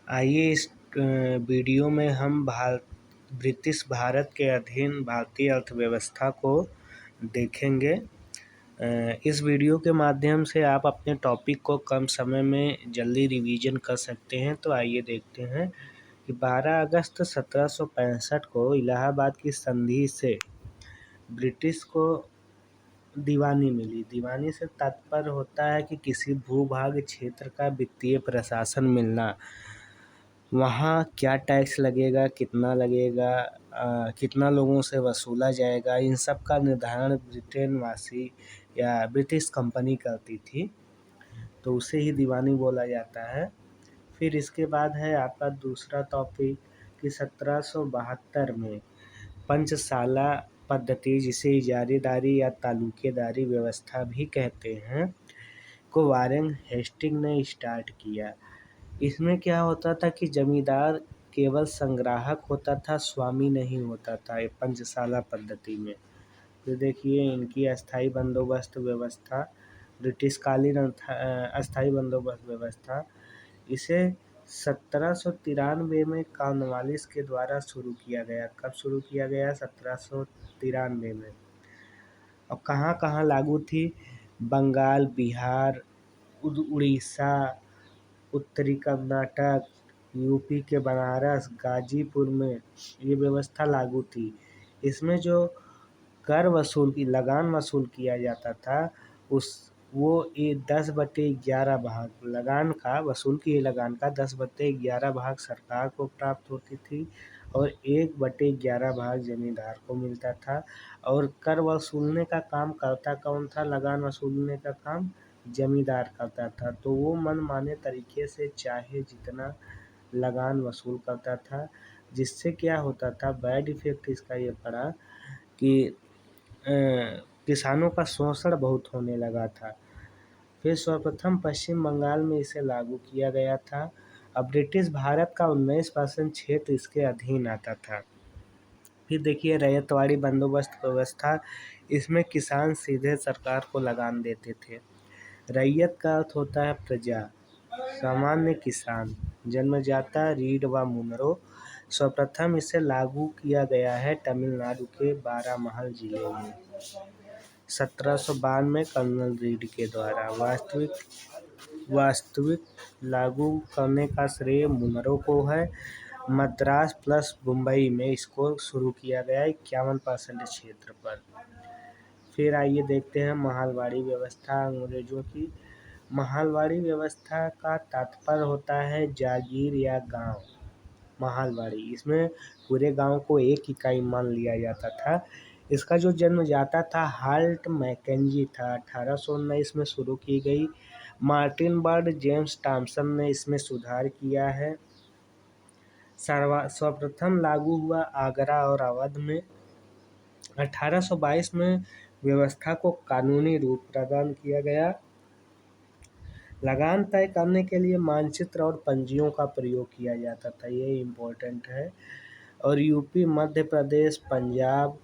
आइए इस वीडियो में हम ब्रिटिश भारत के अधीन भारतीय अर्थव्यवस्था को देखेंगे। इस वीडियो के माध्यम से आप अपने टॉपिक को कम समय में जल्दी रिवीजन कर सकते हैं। तो आइए देखते हैं कि 12 अगस्त 1765 को इलाहाबाद की संधि से ब्रिटिश को दीवानी मिली। दीवानी से तात्पर्य होता है कि किसी भूभाग क्षेत्र का वित्तीय प्रशासन मिलना। वहाँ क्या टैक्स लगेगा, कितना लगेगा, कितना लोगों से वसूला जाएगा, इन सब का निर्धारण ब्रिटेन वासी या ब्रिटिश कंपनी करती थी, तो उसे ही दीवानी बोला जाता है। फिर इसके बाद है आपका दूसरा टॉपिक कि 1772 में पंचशाला पद्धति, जिसे इजारेदारी या तालुकेदारी व्यवस्था भी कहते हैं, को वारेन हेस्टिंग ने स्टार्ट किया। इसमें क्या होता था कि जमींदार केवल संग्राहक होता था, स्वामी नहीं होता था ये पंचशाला पद्धति में। तो देखिए इनकी अस्थाई बंदोबस्त व्यवस्था, ब्रिटिशकालीन अस्थाई बंदोबस्त व्यवस्था, इसे 1793 में कॉर्नवालिस के द्वारा शुरू किया गया। कब शुरू किया गया? 1793 में। और कहाँ कहाँ लागू थी? बंगाल, बिहार, उड़ीसा, उत्तरी कर्नाटक, यूपी के बनारस, गाजीपुर में ये व्यवस्था लागू थी। इसमें जो कर लगान वसूल किया जाता था वो 10/11 भाग लगान का वसूल किए लगान का 10/11 भाग सरकार को प्राप्त होती थी और 1/11 भाग जमींदार को मिलता था। और कर वसूलने का काम करता कौन था? लगान वसूलने का काम जमींदार करता था। तो वो मनमाने तरीके से चाहे जितना लगान वसूल करता था, जिससे क्या होता था, बैड इफेक्ट इसका ये पड़ा कि किसानों का शोषण बहुत होने लगा था। फिर सर्वप्रथम पश्चिम बंगाल में इसे लागू किया गया था। अब ब्रिटिश भारत का 19% क्षेत्र इसके अधीन आता था। फिर देखिए रैयतवाड़ी बंदोबस्त व्यवस्था, इसमें किसान सीधे सरकार को लगान देते थे। रैयत का अर्थ होता है प्रजा, सामान्य किसान, जन्मजाता रीढ़ व मुनरो। सर्वप्रथम इसे लागू किया गया है तमिलनाडु के बारामहल जिले में 1792 कर्नल रीड के द्वारा। वास्तविक लागू करने का श्रेय मुनरो को है। मद्रास प्लस मुंबई में इसको शुरू किया गया 51% क्षेत्र पर। फिर आइए देखते हैं महलवाड़ी व्यवस्था अंग्रेजों की। महलवाड़ी व्यवस्था का तात्पर्य होता है जागीर या गांव। महलवाड़ी, इसमें पूरे गांव को एक इकाई मान लिया जाता था। इसका जो जन्मदाता था हाल्ट मैकेंजी था। 1819 में शुरू की गई। मार्टिन बर्ड, जेम्स टॉमसन ने इसमें सुधार किया है। सर्वप्रथम लागू हुआ आगरा और अवध में। 1822 में व्यवस्था को कानूनी रूप प्रदान किया गया। लगान तय करने के लिए मानचित्र और पंजियों का प्रयोग किया जाता था, ये इम्पोर्टेंट है। और यूपी, मध्य प्रदेश, पंजाब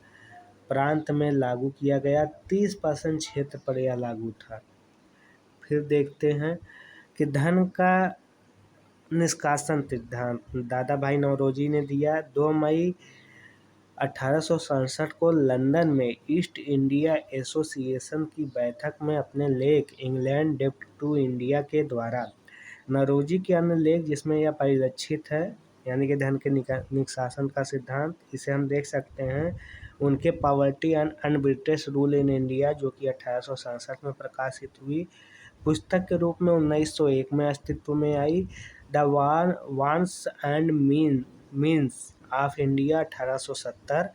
प्रांत में लागू किया गया। 30% क्षेत्र पर यह लागू था। फिर देखते हैं कि धन का निष्कासन सिद्धांत दादा भाई नौरोजी ने दिया। 2 मई 1867 को लंदन में ईस्ट इंडिया एसोसिएशन की बैठक में अपने लेख इंग्लैंड डेब्ट टू इंडिया के द्वारा नौरोजी के अन्य लेख, जिसमें यह परिलक्षित है, यानी कि धन के निष्कासन का सिद्धांत, इसे हम देख सकते हैं। उनके poverty and un-British rule in India, जो कि 1867 में प्रकाशित हुई, पुस्तक के रूप में 1901 में अस्तित्व में आई। The wants and means of India 1870,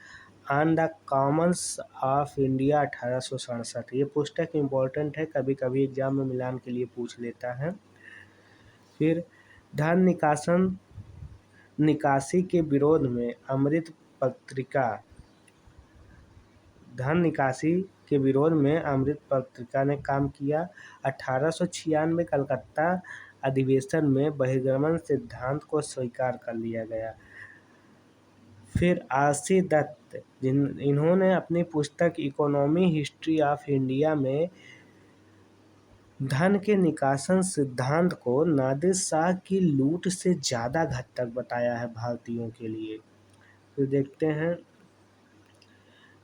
on the commons of India 1867। ये पुस्तक इम्पोर्टेंट है, कभी कभी एग्जाम में मिलान के लिए पूछ लेता है। फिर धन निकासी के विरोध में अमृत पत्रिका, धन निकासी के विरोध में अमृत पत्रिका ने काम किया। 1896 कलकत्ता अधिवेशन में बहिर्गमन सिद्धांत को स्वीकार कर लिया गया। फिर आरसी दत्त, इन्होंने अपनी पुस्तक इकोनॉमी हिस्ट्री ऑफ इंडिया में धन के निष्कासन सिद्धांत को नादिर शाह की लूट से ज़्यादा घातक बताया है भारतीयों के लिए। फिर देखते हैं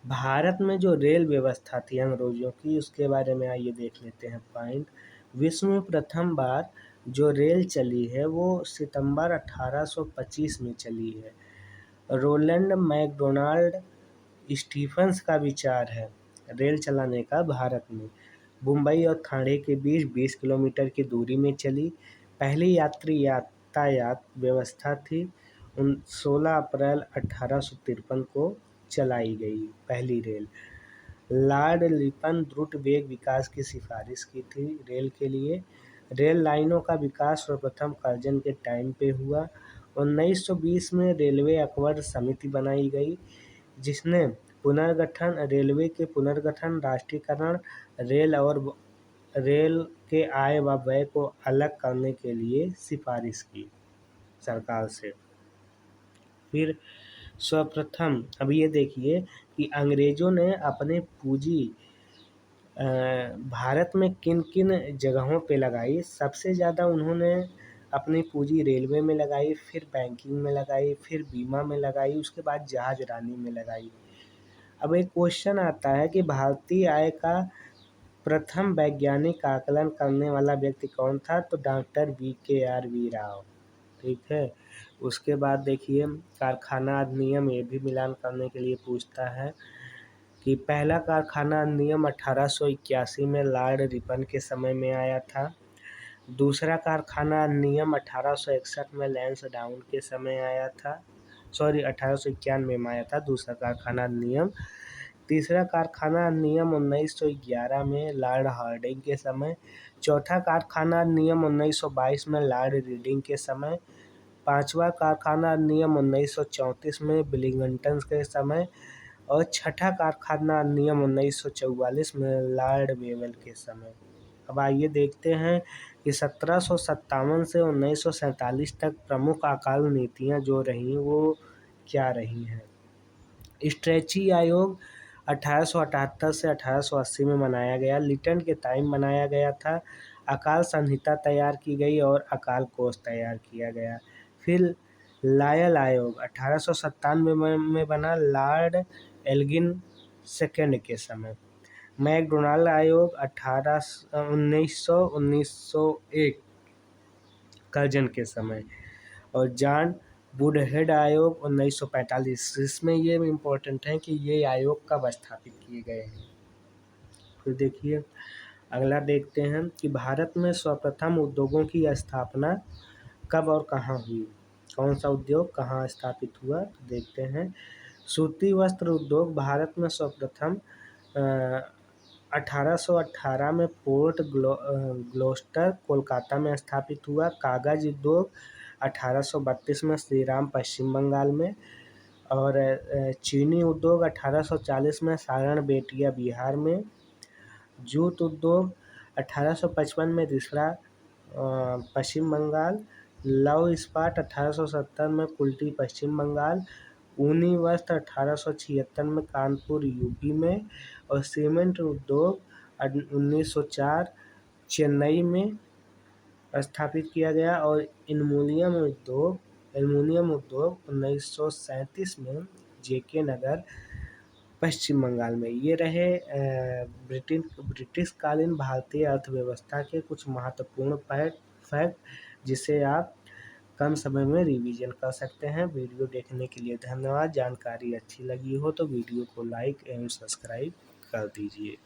भारत में जो रेल व्यवस्था थी अंग्रेजों की, उसके बारे में आइए देख लेते हैं पॉइंट। विश्व में प्रथम बार जो रेल चली है वो सितंबर 1825 में चली है। रोलैंड मैकडोनाल्ड स्टीफंस का विचार है रेल चलाने का भारत में। मुंबई और ठाणे के बीच 20 किलोमीटर की दूरी में चली। पहली यात्री यातायात व्यवस्था थी 16 अप्रैल 1853 को चलाई गई पहली रेल। लॉर्ड लिपन द्रुत वेग विकास की सिफारिश की थी रेल के लिए। रेल लाइनों का विकास सर्वप्रथम कर्जन के टाइम पे हुआ। 1920 में रेलवे अकबर समिति बनाई गई जिसने रेलवे के पुनर्गठन, राष्ट्रीयकरण, रेल के आय व व्यय को अलग करने के लिए सिफारिश की सरकार से। फिर सर्वप्रथम अब ये देखिए कि अंग्रेजों ने अपने पूंजी भारत में किन किन जगहों पे लगाई। सबसे ज़्यादा उन्होंने अपनी पूंजी रेलवे में लगाई, फिर बैंकिंग में लगाई, फिर बीमा में लगाई, उसके बाद जहाज रानी में लगाई। अब एक क्वेश्चन आता है कि भारतीय आय का प्रथम वैज्ञानिक आकलन करने वाला व्यक्ति कौन था, तो डॉक्टर VKRV राव। ठीक है। उसके बाद देखिए कारखाना अधिनियम, ये भी मिलान करने के लिए पूछता है कि पहला कारखाना अधिनियम 1881 में लॉर्ड रिपन के समय में आया था। दूसरा कारखाना अधिनियम 1861 में लैंसडाउन के समय आया था। 1891 में आया था दूसरा कारखाना अधिनियम। तीसरा कारखाना अधिनियम 1911 में लॉर्ड हार्डिंग के समय। चौथा कारखाना अधिनियम 1922 में लॉर्ड रीडिंग के समय। पांचवा कारखाना अधिनियम 1934 में विलिंगटन के समय। और छठा कारखाना अधिनियम 1944 में लॉर्ड वेवल के समय। अब आइए देखते हैं कि 1757 से 1947 तक प्रमुख अकाल नीतियां जो रहीं वो क्या रही हैं। स्ट्रेची आयोग 1878 से 1880 में बनाया गया, लिटन के टाइम बनाया गया था। अकाल संहिता तैयार की गई और अकाल कोष तैयार किया गया। फिर लायल आयोग 1897 में बना लॉर्ड एल्गिन सेकेंड के समय। मैकडोनाल्ड आयोग 1901 कर्जन के समय। और जॉन वुडहेड आयोग 1945। इसमें ये इम्पोर्टेंट है कि ये आयोग कब स्थापित किए गए हैं। फिर देखिए अगला देखते हैं कि भारत में सर्वप्रथम उद्योगों की स्थापना कब और कहाँ हुई। कौन सा उद्योग कहाँ स्थापित हुआ, तो देखते हैं। सूती वस्त्र उद्योग भारत में सर्वप्रथम 1818 में पोर्ट ग्लोस्टर कोलकाता में स्थापित हुआ। कागज उद्योग 1832 में श्रीराम पश्चिम बंगाल में। और चीनी उद्योग 1840 में सारण बेतिया बिहार में। जूट उद्योग 1855 में रिसड़ा पश्चिम बंगाल। लौह इस्पात 1870 में कुल्टी पश्चिम बंगाल। ऊनी वस्त्र 1876 में कानपुर यूपी में। और सीमेंट उद्योग 1904 चेन्नई में स्थापित किया गया। और एल्युमिनियम उद्योग 1937 में JK नगर पश्चिम बंगाल में। ये रहे ब्रिटिश कालीन भारतीय अर्थव्यवस्था के कुछ महत्वपूर्ण फैक्ट जिसे आप कम समय में रिवीजन कर सकते हैं। वीडियो देखने के लिए धन्यवाद। जानकारी अच्छी लगी हो तो वीडियो को लाइक एवं सब्सक्राइब कर दीजिए।